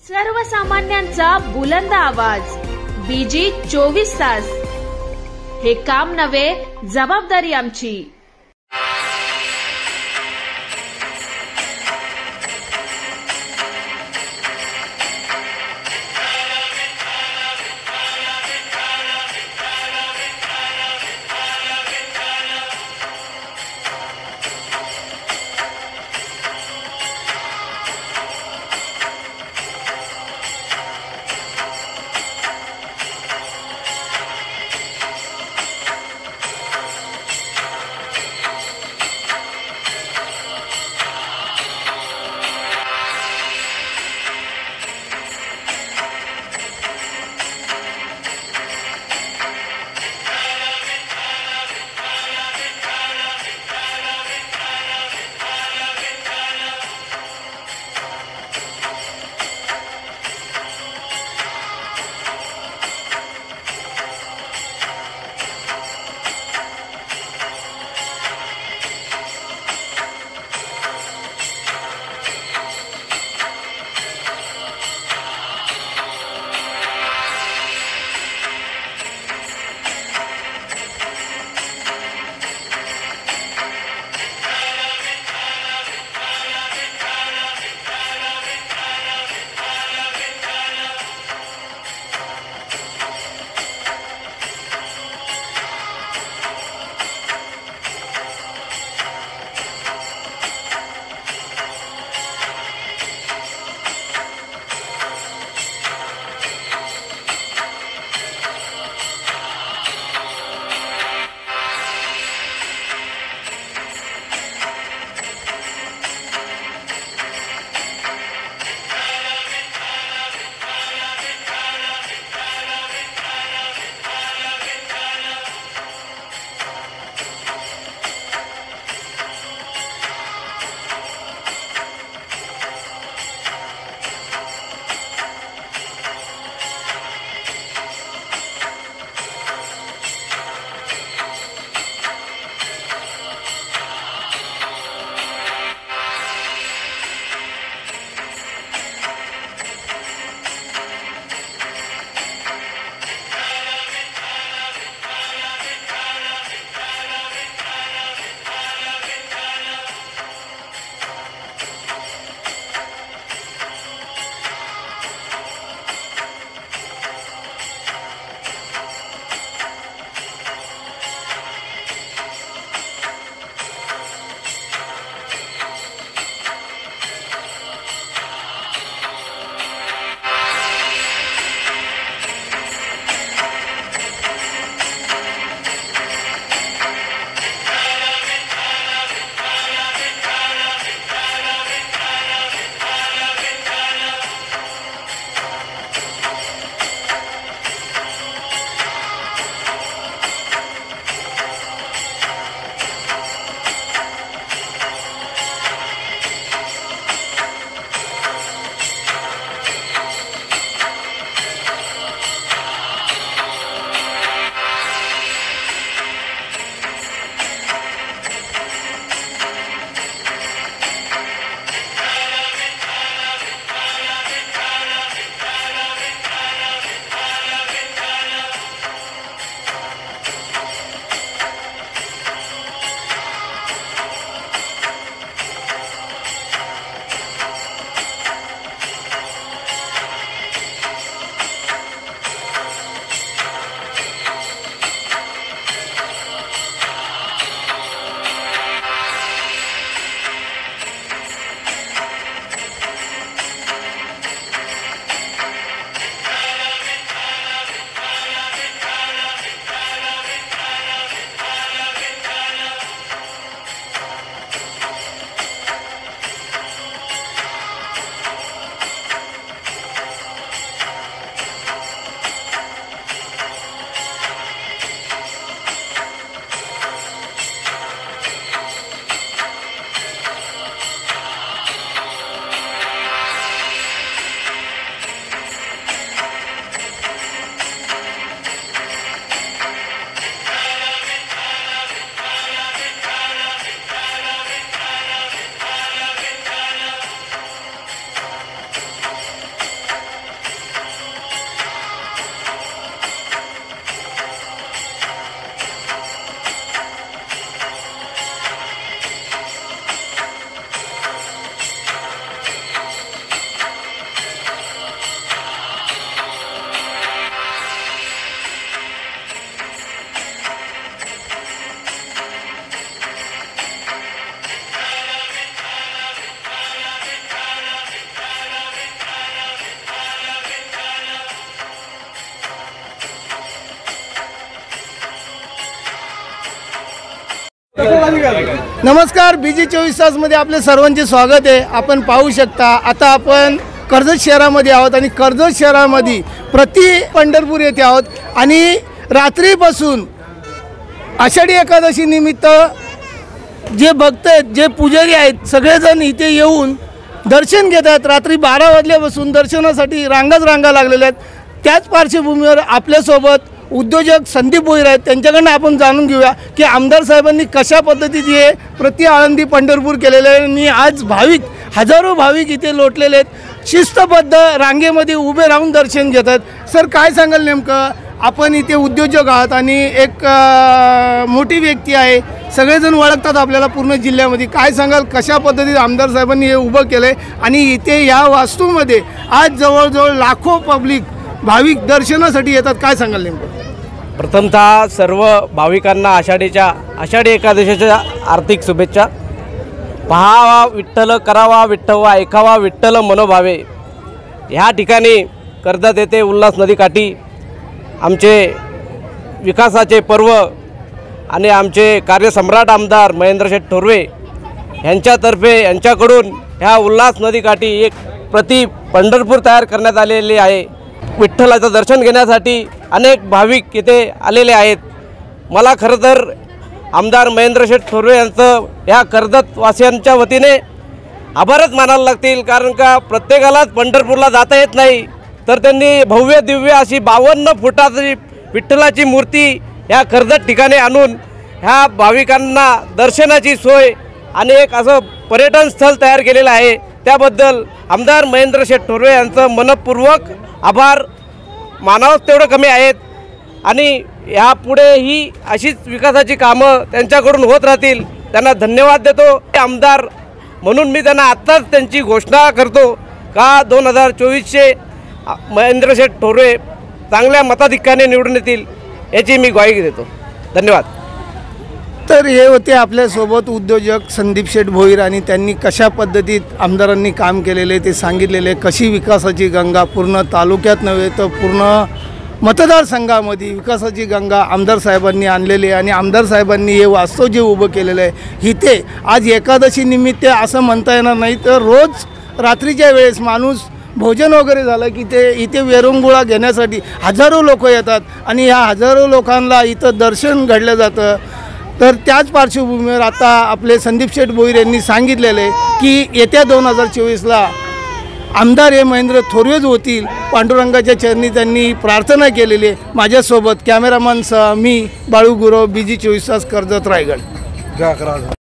सर्वसामान्यांचा बुलंद आवाज. बीजी 24 तास. हे काम नव्हे, जबाबदारी आमची. नमस्कार, BG 24 तासमध्ये आपले सर्वांचे स्वागत आहे। आपण पाहू शकता आता आपण कर्जत शहरामध्ये आहोत आणि कर्जत शहरामध्ये प्रति पंढरपूर येथे आहोत आणि रात्रीपासून आषाढी एकादशी निमित्त जे भक्त आहेत, जे पुजारी आहेत, सगळेजण इथे येऊन दर्शन घेतात। रात्री 12 वाजल्यापासून दर्शनासाठी रांगा लागलेल्या आहेत। त्याच पार्श्वभूमीवर आपल्यासोबत उद्योजक संदीप भोईर आहेत, त्यांच्याकडून आपण जाणून घेऊया की आमदार साहेबांनी कशा पद्धतीने प्रति आळंदी पंढरपूर केलेले आहे आणि आज हजारो भाविक इथे लोटलेले आहेत, शिस्तबद्ध रांगेमध्ये उभे राहून दर्शन घेतात। सर, काय सांगाल नेमकं? आपण इथे उद्योजक आहात आणि एक मोठी व्यक्ती आहे, सगळेजण ओळखतात आपल्याला पूर्ण जिल्ह्यामध्ये। काय सांगाल, कशा पद्धतीने आमदार साहेबांनी हे उभं केलं आहे आणि इथे या वास्तूमध्ये आज जवळजवळ लाखो पब्लिक भाविक दर्शनासाठी येतात? काय सांगाल नेमकं? प्रथमतः सर्व भाविकांना आषाढी एकादशीच्या आर्थिक शुभेच्छा। पहावा विठ्ठल, करावा विठ्ठवा, ऐकावा विठ्ठल मनोभावे। ह्या ठिकाणी कर्जत येथे उल्हास नदीकाठी आमचे विकासाचे पर्व आणि आमचे कार्यसम्राट आमदार महेंद्र शेठ थोरवे यांच्याकडून ह्या उल्हास नदीकाठी एक प्रति पंढरपूर तयार करण्यात आलेली आहे। विठ्ठलाचं दर्शन घेण्यासाठी अनेक भाविक इथे आलेले आहेत। मला खरं तर आमदार महेंद्र शेठ थोरवे यांचं या कर्जतवासियांच्या वतीने आभारच मानायला लागतील, कारण का प्रत्येकालाच पंढरपूरला जाता येत नाही, तर त्यांनी भव्य दिव्य अशी 52 फुटाची विठ्ठलाची मूर्ती ह्या कर्जत ठिकाणी आणून ह्या भाविकांना दर्शनाची सोय आणि एक असं पर्यटन स्थळ तयार केलेलं आहे। त्याबद्दल आमदार महेंद्र शेठ थोरवे यांचं मनपूर्वक आभार मानावंच तेवढं कमी आहेत आणि यापुढेही अशीच विकासाची कामं त्यांच्याकडून होत राहतील। त्यांना धन्यवाद देतो। आमदार म्हणून मी त्यांना आत्ताच त्यांची घोषणा करतो का 2024चे महेंद्र शेठ थोरवे चांगल्या मताधिक्याने निवडून येतील, याची मी ग्वाही देतो। धन्यवाद। तर हे होते आपल्यासोबत उद्योजक संदीप शेठ भोईर आणि त्यांनी कशा पद्धतीत आमदारांनी काम केलेले ते सांगितलेले, कशी विकासाची गंगा पूर्ण तालुक्यात नव्हे तर पूर्ण मतदारसंघामध्ये विकासाची गंगा आमदार साहेबांनी आणलेली आहे आणि आमदार साहेबांनी हे वास्तव जे उभं केलेलं आहे इथे आज एकादशी निमित्त असं म्हणता येणार नाही, तर रोज रात्रीच्या वेळेस माणूस भोजन वगैरे झालं की इथे विरंगुळा घेण्यासाठी हजारो लोक येतात आणि ह्या हजारो लोकांना इथं दर्शन घडलं जातं। तर त्याच पार्श्वभूमीवर आता आपले संदीप शेठ भोईर यांनी सांगितलेलं आहे की येत्या 2024ला आमदार हे महेंद्र थोरवेच होतील। पांडुरंगाच्या चरणी त्यांनी प्रार्थना केलेली आहे। माझ्यासोबत कॅमेरामॅनसह मी बाळू गुरव, BG 24 तास, कर्जत, रायगड।